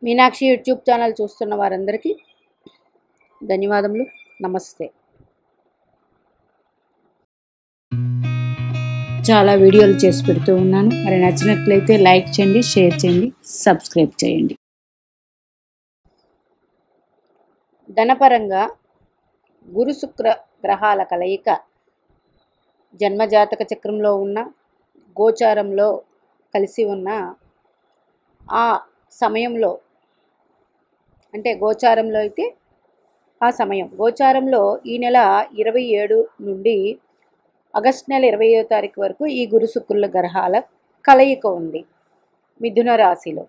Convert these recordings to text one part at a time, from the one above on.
Meenakshi YouTube channel చూస్తున్న వారందరికీ ధన్యవాదములు. నమస్తే. చాలా వీడియోలు చేసి పెడుతూ ఉన్నాను. మరి నచ్చినట్లయితే లైక్ చేయండి, షేర్ చేయండి, సబ్స్క్రైబ్ చేయండి. ధనపరంగా గురు శుక్ర గ్రహాల కలయిక జన్మజాతక చక్రంలో ఉన్న గోచారంలో కలిసి ఉన్న ఆ సమయంలో, అంటే గోచారంలో అయితే ఆ సమయం, గోచారంలో ఈ నెల 27 నుండి ఆగస్టు నెల 20వ తారీఖు వరకు ఈ గురు శుక్రుల గ్రహాల కలయిక ఉంది మిథున రాశిలో.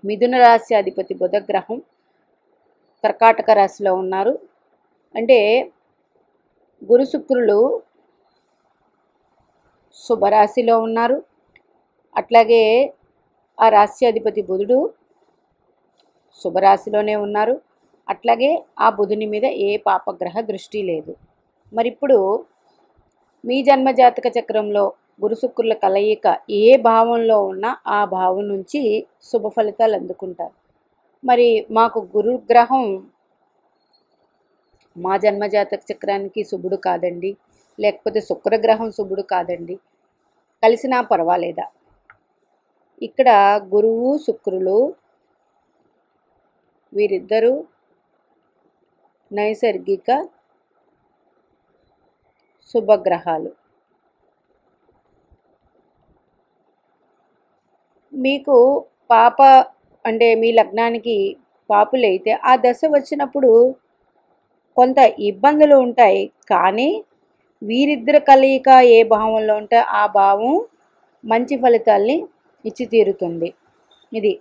మిథున రాశి అధిపతి బుధ గ్రహం కర్కాటక రాశిలో ఉన్నారు. అంటే గురు శుక్రులు శుభరాశిలో ఉన్నారు. అట్లాగే ఆ రాశి అధిపతి బుధుడు శుభరాశిలోనే ఉన్నారు. అట్లాగే ఆ బుధుని మీద ఏ పాపగ్రహ దృష్టి లేదు. మరి ఇప్పుడు మీ జన్మజాతక చక్రంలో గురు శుక్రుల కలయిక ఏ భావంలో ఉన్నా ఆ భావం నుంచి శుభ ఫలితాలు అందుకుంటారు. మరి మాకు గురుగ్రహం మా జన్మజాతక చక్రానికి శుభుడు కాదండి, లేకపోతే శుక్రగ్రహం శుభుడు కాదండి, కలిసినా పర్వాలేదా? ఇక్కడ గురువు శుక్రులు వీరిద్దరూ నైసర్గిక శుభగ్రహాలు. మీకు పాప అంటే మీ లగ్నానికి పాపులైతే ఆ దశ వచ్చినప్పుడు కొంత ఇబ్బందులు ఉంటాయి. కానీ వీరిద్దరి కలయిక ఏ భావంలో ఉంటే ఆ భావం మంచి ఫలితాల్ని ఇచ్చి తీరుతుంది. ఇది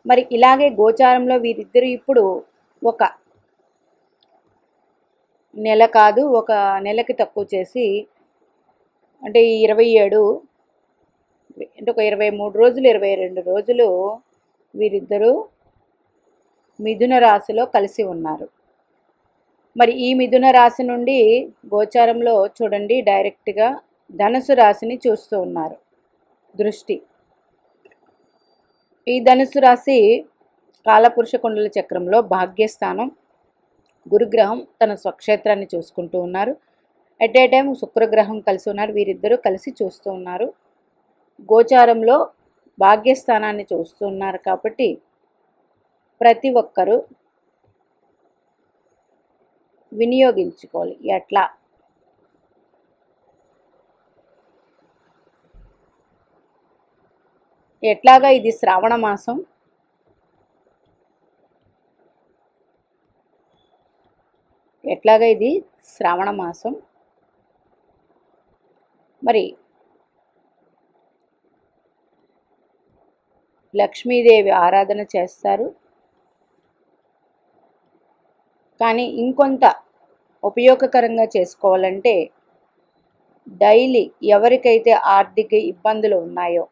మరి ఇలాగే గోచారంలో వీరిద్దరు ఇప్పుడు ఒక నెల కాదు, ఒక నెలకి తక్కువ చేసి, అంటే ఈ 27 అంటే ఒక 23 రోజులు 22 రోజులు వీరిద్దరూ మిథున రాశిలో కలిసి ఉన్నారు. మరి ఈ మిథున రాశి నుండి గోచారంలో చూడండి డైరెక్ట్గా ధనుసు రాశిని చూస్తూ ఉన్నారు దృష్టి. ఈ ధనుసు రాశి కాలపురుష కుండల చక్రంలో భాగ్యస్థానం. గురుగ్రహం తన స్వక్షేత్రాన్ని చూసుకుంటూ ఉన్నారు. ఎట్ ఏ టైం శుక్రగ్రహం కలిసి ఉన్నారు. వీరిద్దరూ కలిసి చూస్తూ ఉన్నారు. గోచారంలో భాగ్యస్థానాన్ని చూస్తూ ఉన్నారు. కాబట్టి ప్రతి ఒక్కరూ వినియోగించుకోవాలి. ఎట్లాగా ఇది శ్రావణ మాసం. ఇది శ్రావణ మాసం. మరి లక్ష్మీదేవి ఆరాధన చేస్తారు. కానీ ఇంకొంత ఉపయోగకరంగా చేసుకోవాలంటే డైలీ ఎవరికైతే ఆర్థిక ఇబ్బందులు ఉన్నాయో,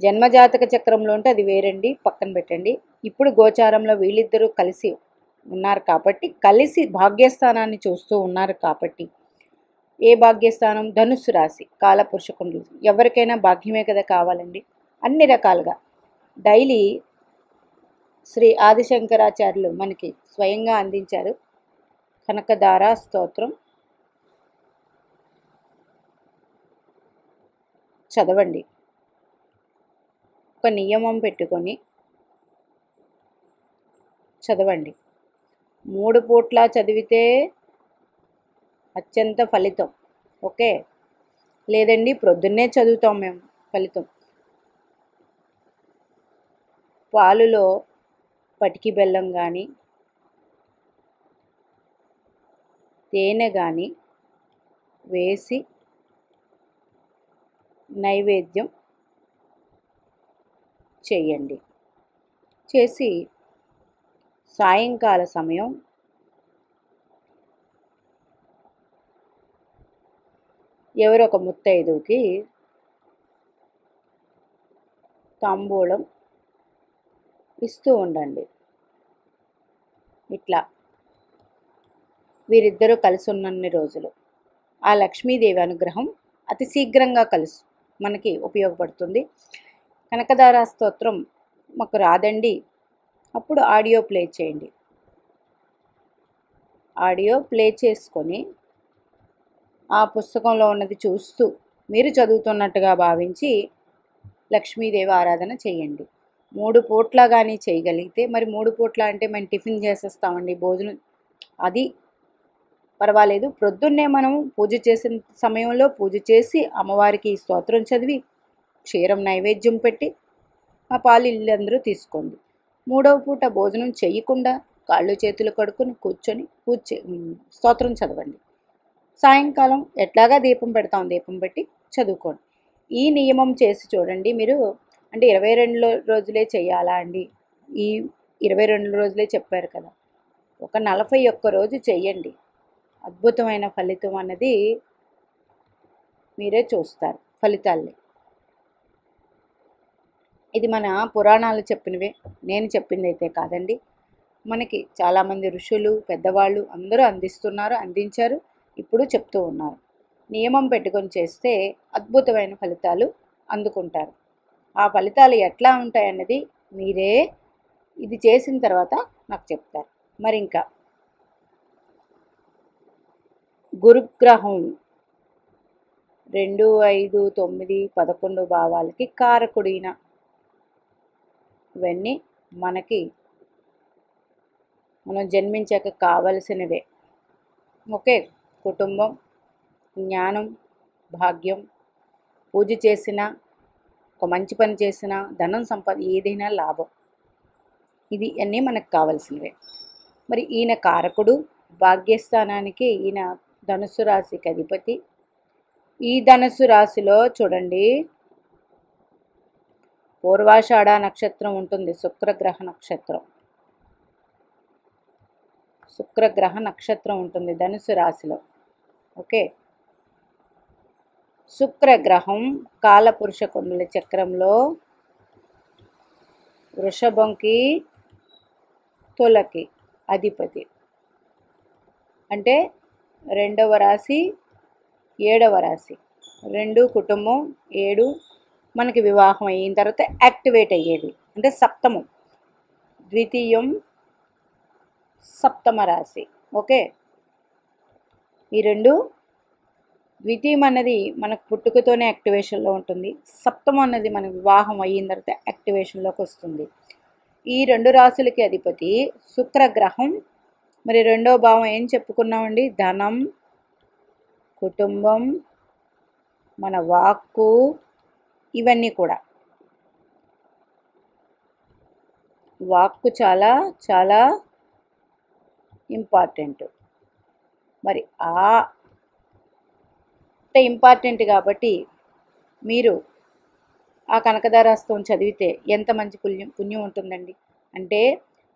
జన్మజాతక చక్రంలో ఉంటే అది వేరండి, పక్కన పెట్టండి. ఇప్పుడు గోచారంలో వీళ్ళిద్దరూ కలిసి ఉన్నారు కాబట్టి, కలిసి భాగ్యస్థానాన్ని చూస్తూ ఉన్నారు కాబట్టి, ఏ భాగ్యస్థానం? ధనుస్సు రాశి కాలపురుష కుండలి. ఎవరికైనా భాగ్యమే కదా కావాలండి. అన్ని రకాలుగా డైలీ శ్రీ ఆదిశంకరాచార్యులు మనకి స్వయంగా అందించారు కనకధార స్తోత్రం. చదవండి. ఒక నియమం పెట్టుకొని చదవండి. 3 పూట్ల చదివితే అత్యంత ఫలితం. ఓకే, లేదండి ప్రొద్దున్నే చదువుతాం మేము, ఫలితం. పాలులో పటికి బెల్లం కానీ తేనె కానీ వేసి నైవేద్యం చేయండి. చేసి సాయంకాల సమయం ఎవరో ఒక ముత్తైదువుకి తాంబూలం ఇస్తూ ఉండండి. ఇట్లా వీరిద్దరూ కలిసి ఉన్నన్ని రోజులు ఆ లక్ష్మీదేవి అనుగ్రహం అతి శీఘ్రంగా మనకి ఉపయోగపడుతుంది. కనకధార స్తోత్రం మాకు రాదండి, అప్పుడు ఆడియో ప్లే చేయండి. ఆడియో ప్లే చేసుకొని ఆ పుస్తకంలో ఉన్నది చూస్తూ మీరు చదువుతున్నట్టుగా భావించి లక్ష్మీదేవి ఆరాధన చేయండి. 3 పూట్ల కానీ చేయగలిగితే, మరి 3 పూట్ల అంటే మనం టిఫిన్ చేసేస్తామండి, భోజనం అది పర్వాలేదు. ప్రొద్దున్నే మనం పూజ చేసిన సమయంలో పూజ చేసి అమ్మవారికి స్తోత్రం చదివి క్షీరం నైవేద్యం పెట్టి ఆ పాలు ఇల్లందరూ తీసుకోండి. 3వ పూట భోజనం చేయకుండా కాళ్ళు చేతులు కడుక్కొని కూర్చొని స్తోత్రం చదవండి. సాయంకాలం ఎట్లాగా దీపం పెడతాం, దీపం పెట్టి చదువుకోండి. ఈ నియమం చేసి చూడండి మీరు. అంటే 22 రోజులే చేయాలా అండి? ఈ 22 రోజులే చెప్పారు కదా, ఒక 41 రోజు చెయ్యండి. అద్భుతమైన ఫలితం అన్నది మీరే చూస్తారు ఫలితాల్ని. ఇది మన పురాణాలు చెప్పినవే, నేను చెప్పింది అయితే కాదండి. మనకి చాలామంది ఋషులు పెద్దవాళ్ళు అందరూ అందించారు, ఇప్పుడు చెప్తూ ఉన్నారు. నియమం పెట్టుకొని చేస్తే అద్భుతమైన ఫలితాలు అందుకుంటారు. ఆ ఫలితాలు ఎట్లా ఉంటాయన్నది మీరే ఇది చేసిన తర్వాత నాకు చెప్తారు. మరి ఇంకా గురుగ్రహం 2, 5, 9, 11 భావాలకి కారకుడిన. ఇవన్నీ మనకి మనం జన్మించాక కావలసినవే. ఓకే, కుటుంబం, జ్ఞానం, భాగ్యం, పూజ చేసిన, ఒక మంచి పని చేసిన, ధనం ఏదైనా లాభం, ఇది అన్నీ మనకు కావలసినవే. మరి ఈయన కారకుడు, భాగ్యస్థానానికి ఈయన ధనుస్సు రాశికి అధిపతి. ఈ ధనుస్సు రాశిలో చూడండి పూర్వాషాఢ నక్షత్రం ఉంటుంది, శుక్రగ్రహ నక్షత్రం ఉంటుంది ధనుసు రాశిలో. ఓకే, శుక్రగ్రహం కాలపురుష కుండలి చక్రంలో వృషభంకి తులకి అధిపతి. అంటే 2వ రాశి 7వ రాశి, 2 కుటుంబం, 7 మనకి వివాహం అయిన తర్వాత యాక్టివేట్ అయ్యేది. అంటే సప్తమం, ద్వితీయం సప్తమ రాశి. ఓకే, ఈ 2 ద్వితీయం అన్నది మనకు పుట్టుకతోనే యాక్టివేషన్లో ఉంటుంది, సప్తమం అన్నది మన వివాహం అయిన తర్వాత యాక్టివేషన్లోకి వస్తుంది. ఈ 2 రాశులకి అధిపతి శుక్రగ్రహం. మరి 2వ భావం ఏం చెప్పుకున్నామండి? ధనం, కుటుంబం, మన వాక్కు, ఇవన్నీ కూడా. వాక్కు చాలా చాలా ఇంపార్టెంట్. మరి ఇంపార్టెంట్ కాబట్టి మీరు ఆ కనకదారాస్తవం చదివితే ఎంత మంచి పుణ్యం ఉంటుందండి. అంటే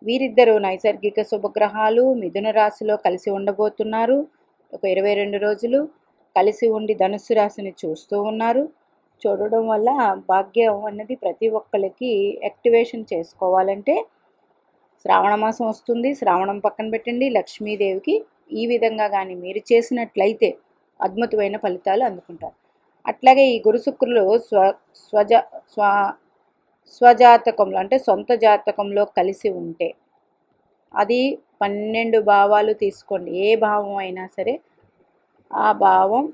వీరిద్దరూ నైసర్గిక శుభగ్రహాలు మిథున రాశిలో కలిసి ఉండబోతున్నారు. ఒక 22 రోజులు కలిసి ఉండి ధనుస్సు రాశిని చూస్తూ ఉన్నారు. చూడడం వల్ల భాగ్యం అన్నది ప్రతి ఒక్కరికి యాక్టివేషన్ చేసుకోవాలంటే శ్రావణ మాసం వస్తుంది, శ్రావణం పక్కన పెట్టండి. లక్ష్మీదేవికి ఈ విధంగా కానీ మీరు చేసినట్లయితే అద్భుతమైన ఫలితాలు అందుకుంటారు. అట్లాగే ఈ గురు శుక్రులు స్వజాతకంలో అంటే సొంత జాతకంలో కలిసి ఉంటే, అది 12 భావాలు తీసుకోండి, ఏ భావం అయినా సరే ఆ భావం,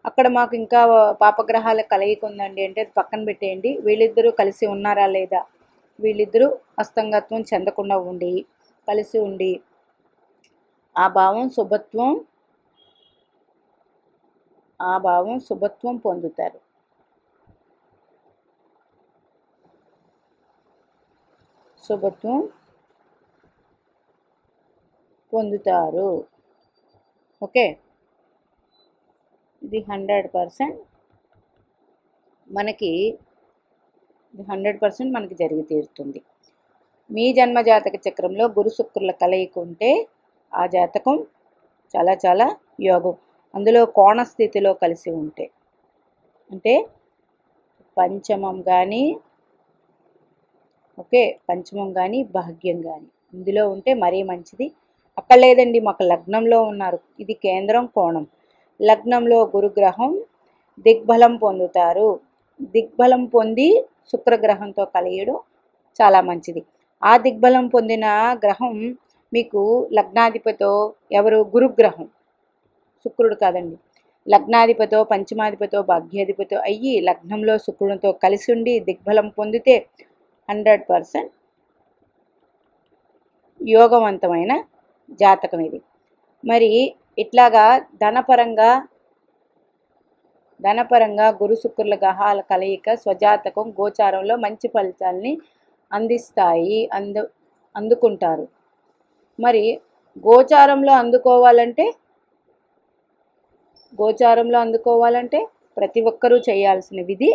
అక్కడ మాకు ఇంకా పాపగ్రహాల కలయిక ఉందండి అంటే అది పక్కన పెట్టేయండి. వీళ్ళిద్దరూ కలిసి ఉన్నారా లేదా, వీళ్ళిద్దరూ అస్తంగత్వం చెందకుండా ఉండి కలిసి ఉండి ఆ భావం శుభత్వం పొందుతారు. ఓకే, ఇది 100% మనకి 100% మనకి జరిగి తీరుతుంది. మీ జన్మజాతక చక్రంలో గురు శుక్రుల కలయిక ఉంటే ఆ జాతకం చాలా చాలా యోగం. అందులో కోణ స్థితిలో కలిసి ఉంటే, అంటే పంచమం కానీ భాగ్యం కానీ ఇందులో ఉంటే మరీ మంచిది. అక్కడ లేదండి మాకు లగ్నంలో ఉన్నారు, ఇది కేంద్రం కోణం, లగ్నంలో గురుగ్రహం దిగ్బలం పొందుతారు. దిగ్బలం పొంది శుక్రగ్రహంతో కలియడం చాలా మంచిది. ఆ దిగ్బలం పొందిన గ్రహం మీకు లగ్నాధిపతో, ఎవరు, గురుగ్రహం, శుక్రుడు కాదండి, లగ్నాధిపతో పంచమాధిపతో భాగ్యాధిపతో అయ్యి లగ్నంలో శుక్రునితో కలిసి ఉండి దిగ్బలం పొందితే 100% యోగవంతమైన జాతకం ఇది. మరి ఇట్లాగా ధనపరంగా గురు శుక్రుల గ్రహాల కలయిక స్వజాతకం గోచారంలో మంచి ఫలితాల్ని అందిస్తాయి, అందుకుంటారు. మరి గోచారంలో అందుకోవాలంటే ప్రతి ఒక్కరూ చేయాల్సిన విధి,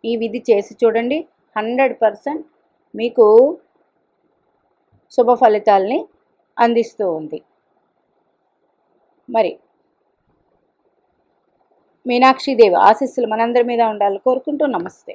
ఈ విధి చేసి చూడండి. 100% మీకు శుభ ఫలితాల్ని అందిస్తూ ఉంది. మరి మీనాక్షిదేవి ఆశీస్సులు మనందరి మీద ఉండాలని కోరుకుంటూ నమస్తే.